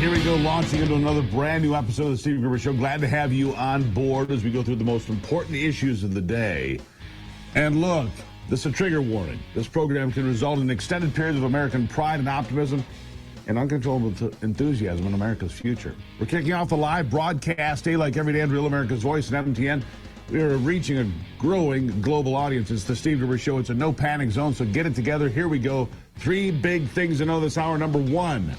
here we go, launching into another brand new episode of the Steve Gruber Show. Glad to have you on board as we go through the most important issues of the day. And look, this is a trigger warning. This program can result in extended periods of American pride and optimism and uncontrollable enthusiasm in America's future. We're kicking off a live broadcast day like every day on Real America's Voice and MTN. We are reaching a growing global audience. It's the Steve Gruber Show. It's a no panic zone, so get it together. Here we go. 3 big things to know this hour. Number 1.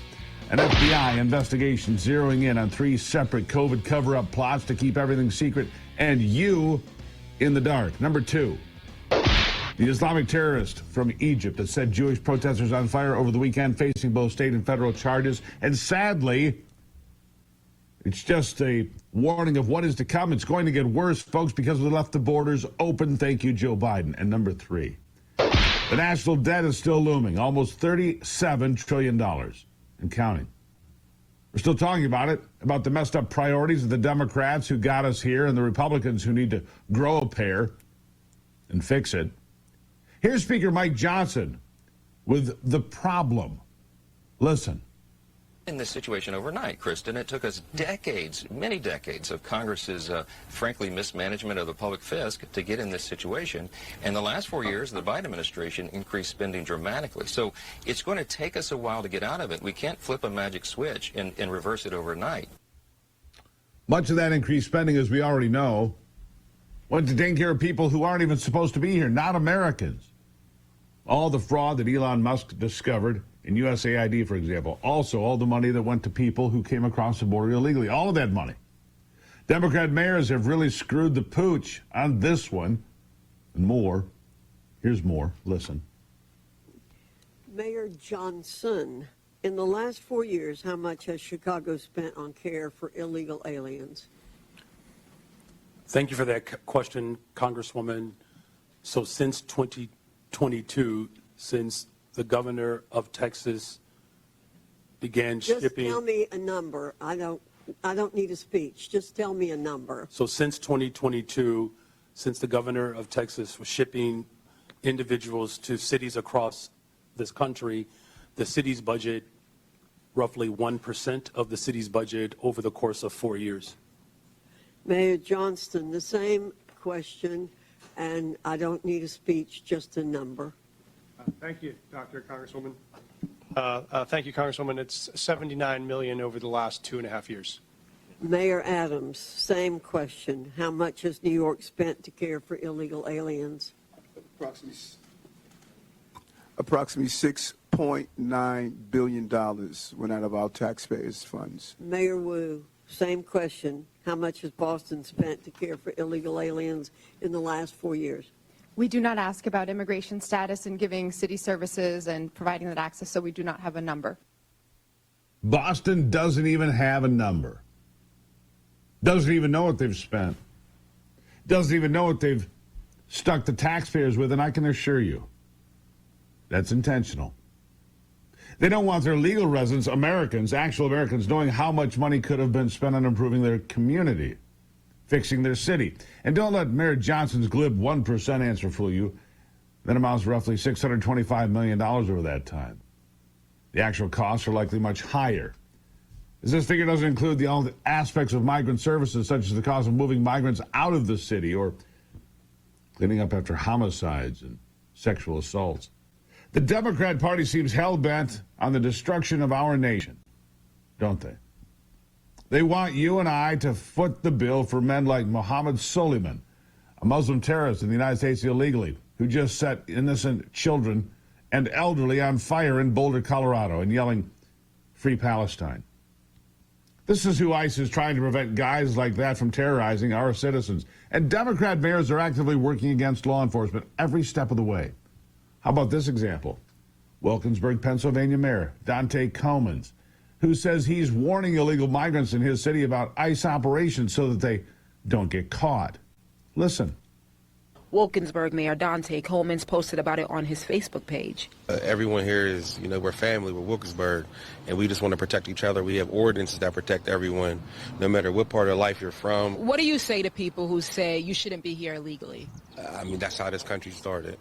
An FBI investigation zeroing in on 3 separate COVID cover-up plots to keep everything secret and you in the dark. Number 2, the Islamic terrorist from Egypt that set Jewish protesters on fire over the weekend, facing both state and federal charges. And sadly, it's just a warning of what is to come. It's going to get worse, folks, because we left the borders open. Thank you, Joe Biden. And number 3, the national debt is still looming, almost $37 trillion. And counting. We're still talking about it, about the messed up priorities of the Democrats who got us here and the Republicans who need to grow a pair and fix it. Here's Speaker Mike Johnson with the problem. Listen. In this situation overnight, Kristen, it took us decades, many decades of Congress's, frankly, mismanagement of the public fisc to get in this situation. And the last 4 years, the Biden administration increased spending dramatically. So it's going to take us a while to get out of it. We can't flip a magic switch and reverse it overnight. Much of that increased spending, as we already know, went to taking care of people who aren't even supposed to be here, not Americans. All the fraud that Elon Musk discovered in USAID, for example. Also, all the money that went to people who came across the border illegally. All of that money. Democrat mayors have really screwed the pooch on this one. And more. Here's more. Listen. Mayor Johnson, in the last 4 years, how much has Chicago spent on care for illegal aliens? Thank you for that question, Congresswoman. So since 2022, since the governor of Texas began shipping. Just tell me a number. I don't need a speech. Just tell me a number. So since 2022, since the governor of Texas was shipping individuals to cities across this country, the city's budget, roughly 1% of the city's budget over the course of 4 years. Mayor Johnston, the same question, and I don't need a speech, just a number. Thank you, Congresswoman. Thank you, Congresswoman. It's $79 million over the last 2.5 years. Mayor Adams, same question. How much has New York spent to care for illegal aliens? Approximately $6.9 billion went out of our taxpayers' funds. Mayor Wu, same question. How much has Boston spent to care for illegal aliens in the last 4 years? We do not ask about immigration status and giving city services and providing that access, so we do not have a number. Boston doesn't even have a number. Doesn't even know what they've spent. Doesn't even know what they've stuck the taxpayers with, and I can assure you, that's intentional. They don't want their legal residents, Americans, actual Americans, knowing how much money could have been spent on improving their community, fixing their city. And don't let Mayor Johnson's glib 1% answer fool you. That amounts to roughly $625 million over that time. The actual costs are likely much higher, as this figure doesn't include all the aspects of migrant services, such as the cost of moving migrants out of the city or cleaning up after homicides and sexual assaults. The Democrat Party seems hell-bent on the destruction of our nation, don't they? They want you and I to foot the bill for men like Mohammed Suleiman, a Muslim terrorist in the United States illegally, who just set innocent children and elderly on fire in Boulder, Colorado, and yelling, "Free Palestine." This is who ICE is trying to prevent guys like that from terrorizing our citizens. And Democrat mayors are actively working against law enforcement every step of the way. How about this example? Wilkinsburg, Pennsylvania Mayor Dante Comins, who says he's warning illegal migrants in his city about ICE operations so that they don't get caught. Listen. Wilkinsburg Mayor Dante Comins posted about it on his Facebook page. Everyone here is, we're family, we're Wilkinsburg, and we just want to protect each other. We have ordinances that protect everyone, no matter what part of life you're from. What do you say to people who say you shouldn't be here illegally? That's how this country started.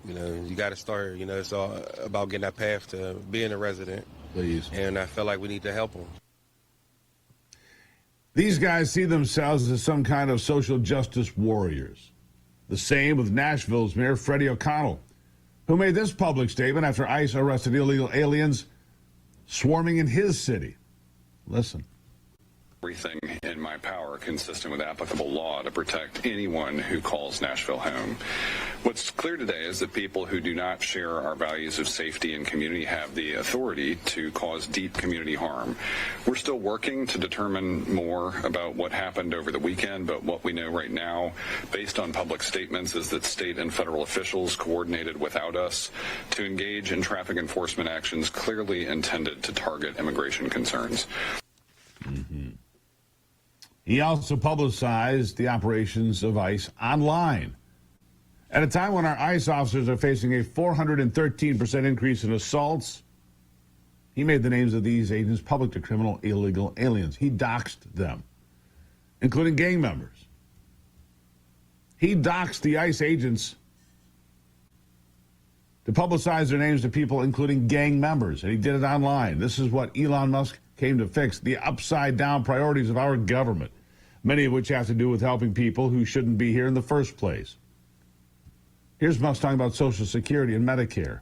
You got to start, it's all about getting that path to being a resident. Please. And I feel like we need to help them. These guys see themselves as some kind of social justice warriors. The same with Nashville's Mayor Freddie O'Connell, who made this public statement after ICE arrested illegal aliens swarming in his city. Listen. Everything in my power consistent with applicable law to protect anyone who calls Nashville home. What's clear today is that people who do not share our values of safety and community have the authority to cause deep community harm. We're still working to determine more about what happened over the weekend, but what we know right now, based on public statements, is that state and federal officials coordinated without us to engage in traffic enforcement actions clearly intended to target immigration concerns. Mm-hmm. He also publicized the operations of ICE online. At a time when our ICE officers are facing a 413% increase in assaults, he made the names of these agents public to criminal illegal aliens. He doxed them, including gang members. He doxed the ICE agents to publicize their names to people, including gang members, and he did it online. This is what Elon Musk came to fix, the upside-down priorities of our government, many of which have to do with helping people who shouldn't be here in the first place. Here's Musk talking about Social Security and Medicare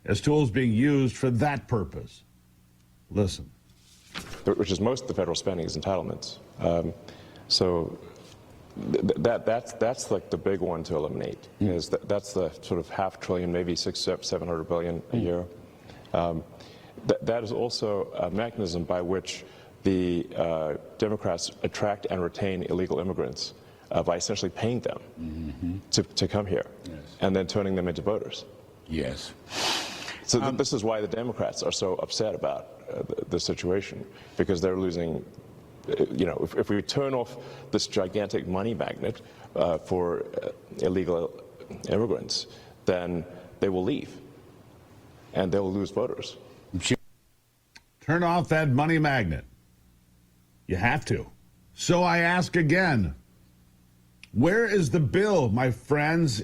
as tools being used for that purpose. Listen. Which is most of the federal spending is entitlements. That's like the big one to eliminate. Is that's the sort of $500 billion, maybe $700 billion a year. That is also a mechanism by which the Democrats attract and retain illegal immigrants by essentially paying them to come here and then turning them into voters. Yes. So this is why the Democrats are so upset about the situation, because they're losing. If we turn off this gigantic money magnet for illegal immigrants, then they will leave and they'll lose voters. Turn off that money magnet. You have to. So I ask again, where is the bill, my friends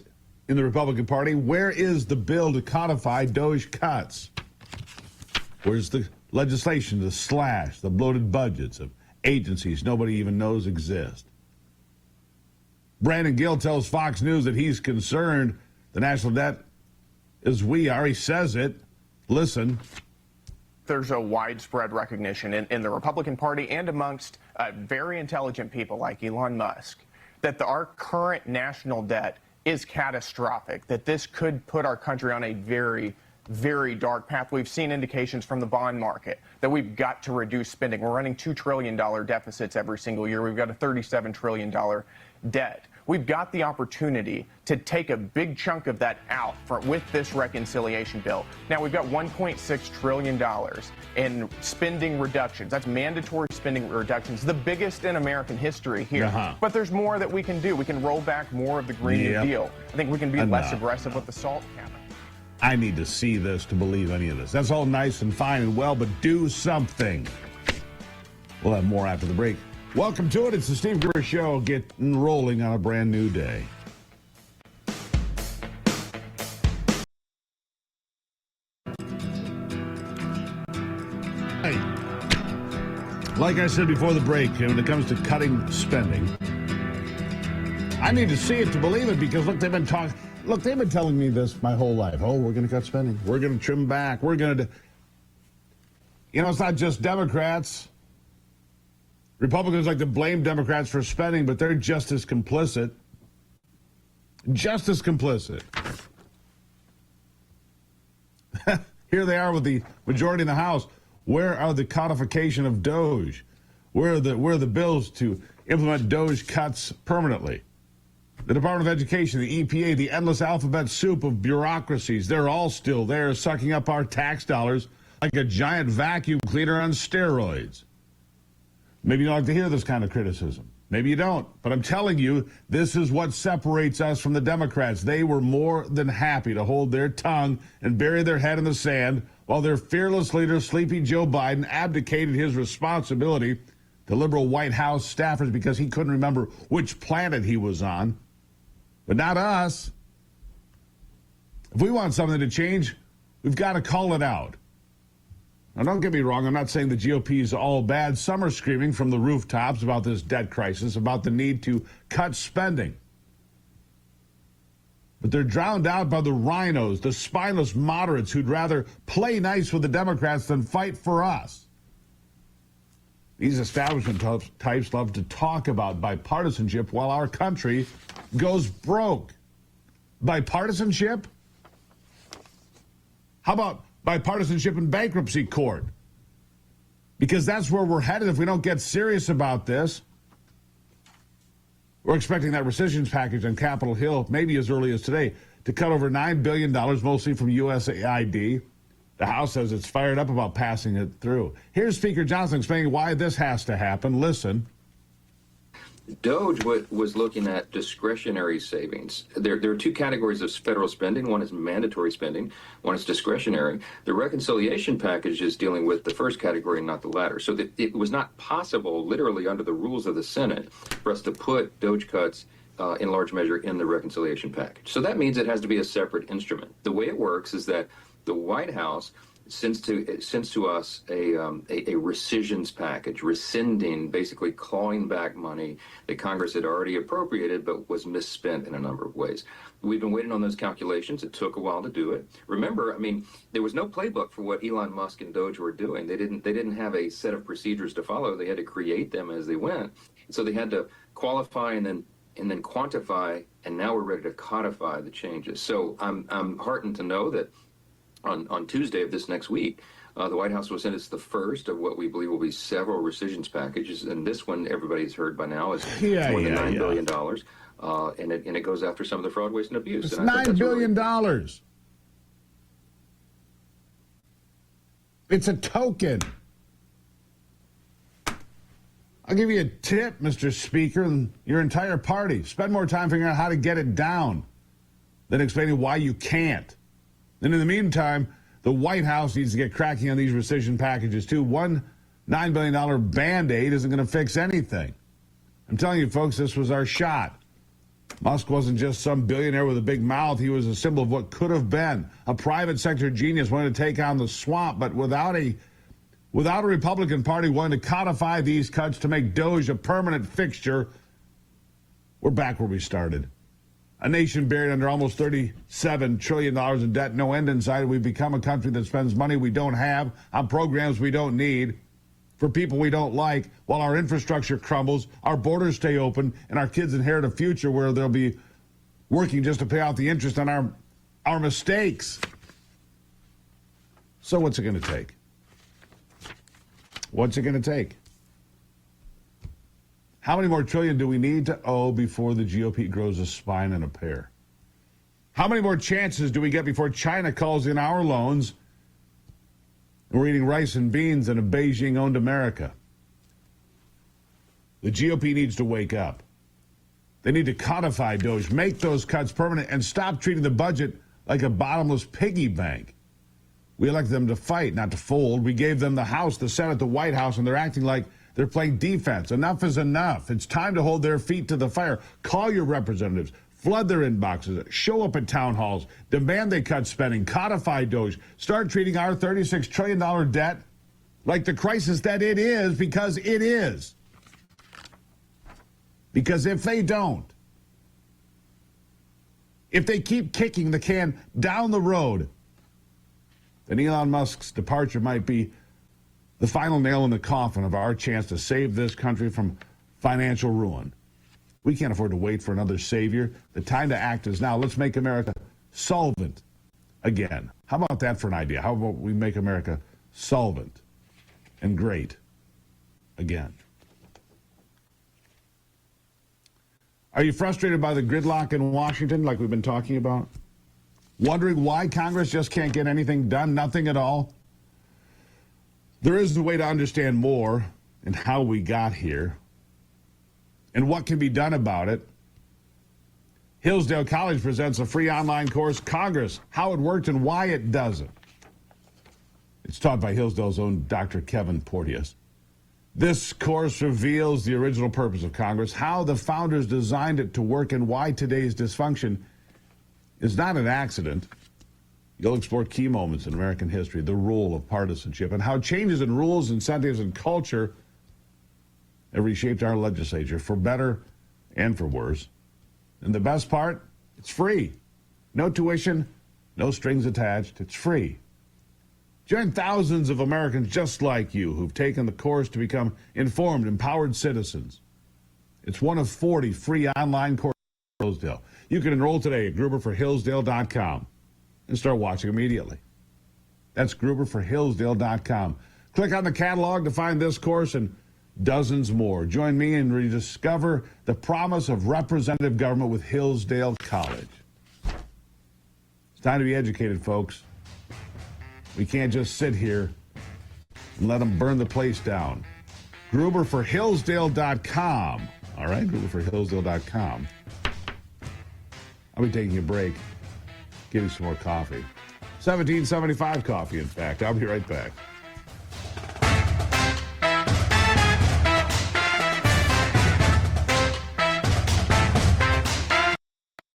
in the Republican Party? Where is the bill to codify DOJ cuts? Where's the legislation to slash the bloated budgets of agencies nobody even knows exist? Brandon Gill tells Fox News that he's concerned the national debt as we are. He says it. Listen. There's a widespread recognition in the Republican Party and amongst very intelligent people like Elon Musk that our current national debt is catastrophic, that this could put our country on a very, very dark path. We've seen indications from the bond market that we've got to reduce spending. We're running $2 trillion deficits every single year. We've got a $37 trillion debt. We've got the opportunity to take a big chunk of that out with this reconciliation bill. Now, we've got $1.6 trillion in spending reductions. That's mandatory spending reductions, the biggest in American history here. But there's more that we can do. We can roll back more of the Green New Deal. I think we can be less aggressive with the SALT cap. I need to see this to believe any of this. That's all nice and fine and well, but do something. We'll have more after the break. Welcome to it. It's the Steve Gruber Show, getting rolling on a brand new day. Hey, like I said before the break, when it comes to cutting spending, I need to see it to believe it, because look, they've been telling me this my whole life. Oh, we're going to cut spending. We're going to trim back. We're going to... it's not just Democrats. Republicans like to blame Democrats for spending, but they're just as complicit. Just as complicit. Here they are with the majority in the House. Where are the codification of DOJ? Where are the bills to implement DOJ cuts permanently? The Department of Education, the EPA, the endless alphabet soup of bureaucracies, they're all still there sucking up our tax dollars like a giant vacuum cleaner on steroids. Maybe you don't like to hear this kind of criticism. Maybe you don't. But I'm telling you, this is what separates us from the Democrats. They were more than happy to hold their tongue and bury their head in the sand while their fearless leader, Sleepy Joe Biden, abdicated his responsibility to liberal White House staffers because he couldn't remember which planet he was on. But not us. If we want something to change, we've got to call it out. Now, don't get me wrong. I'm not saying the GOP is all bad. Some are screaming from the rooftops about this debt crisis, about the need to cut spending. But they're drowned out by the rhinos, the spineless moderates who'd rather play nice with the Democrats than fight for us. These establishment types love to talk about bipartisanship while our country goes broke. Bipartisanship? How about bipartisanship in bankruptcy court? Because that's where we're headed if we don't get serious about this. We're expecting that rescissions package on Capitol Hill, maybe as early as today, to cut over $9 billion, mostly from USAID. The House says it's fired up about passing it through. Here's Speaker Johnson explaining why this has to happen. Listen. DOGE was looking at discretionary savings. There are two categories of federal spending. One is mandatory spending. One is discretionary. The reconciliation package is dealing with the first category and not the latter. So that it was not possible, literally under the rules of the Senate, for us to put DOGE cuts in large measure in the reconciliation package. So that means it has to be a separate instrument. The way it works is that the White House sends to us a rescissions package, rescinding, basically clawing back money that Congress had already appropriated but was misspent in a number of ways. We've been waiting on those calculations. It took a while to do it. Remember, I mean, there was no playbook for what Elon Musk and DOGE were doing. They didn't have a set of procedures to follow. They had to create them as they went. So they had to qualify and then quantify, and now we're ready to codify the changes. So I'm heartened to know that on Tuesday of this next week, the White House will send us the first of what we believe will be several rescissions packages, and this one everybody's heard by now is more than $9 billion, and it goes after some of the fraud, waste, and abuse. It's $9 billion. It's a token. I'll give you a tip, Mr. Speaker, and your entire party. Spend more time figuring out how to get it down than explaining why you can't. And in the meantime, the White House needs to get cracking on these rescission packages, too. One $9 billion Band-Aid isn't going to fix anything. I'm telling you, folks, this was our shot. Musk wasn't just some billionaire with a big mouth. He was a symbol of what could have been. A private sector genius wanting to take on the swamp, but without a Republican Party wanting to codify these cuts to make DOGE a permanent fixture, we're back where we started. A nation buried under almost $37 trillion in debt, no end in sight. We've become a country that spends money we don't have on programs we don't need for people we don't like, while our infrastructure crumbles, our borders stay open, and our kids inherit a future where they'll be working just to pay out the interest on our mistakes. So what's it going to take? What's it going to take? How many more trillion do we need to owe before the GOP grows a spine and a pair? How many more chances do we get before China calls in our loans and we're eating rice and beans in a Beijing-owned America? The GOP needs to wake up. They need to codify DOGE, make those cuts permanent, and stop treating the budget like a bottomless piggy bank. We elected them to fight, not to fold. We gave them the House, the Senate, the White House, and they're acting like they're playing defense. Enough is enough. It's time to hold their feet to the fire. Call your representatives. Flood their inboxes. Show up at town halls. Demand they cut spending. Codify DOGE. Start treating our $36 trillion debt like the crisis that it is, because it is. Because if they don't, if they keep kicking the can down the road, then Elon Musk's departure might be the final nail in the coffin of our chance to save this country from financial ruin. We can't afford to wait for another savior. The time to act is now. Let's make America solvent again. How about that for an idea? How about we make America solvent and great again? Are you frustrated by the gridlock in Washington like we've been talking about? Wondering why Congress just can't get anything done, nothing at all? There is a way to understand more and how we got here and what can be done about it. Hillsdale College presents a free online course, Congress, How It Worked and Why It Doesn't. It's taught by Hillsdale's own Dr. Kevin Porteous. This course reveals the original purpose of Congress, how the founders designed it to work, and why today's dysfunction is not an accident. You'll explore key moments in American history, the role of partisanship, and how changes in rules, incentives, and culture have reshaped our legislature for better and for worse. And the best part, it's free. No tuition, no strings attached. It's free. Join thousands of Americans just like you who've taken the course to become informed, empowered citizens. It's one of 40 free online courses in Hillsdale. You can enroll today at gruberforhillsdale.com and start watching immediately. That's gruberforhillsdale.com. Click on the catalog to find this course and dozens more. Join me and rediscover the promise of representative government with Hillsdale College. It's time to be educated, folks. We can't just sit here and let them burn the place down. gruberforhillsdale.com. All right, gruberforhillsdale.com. I'll be taking a break, getting some more coffee. 1775 coffee, in fact. I'll be right back.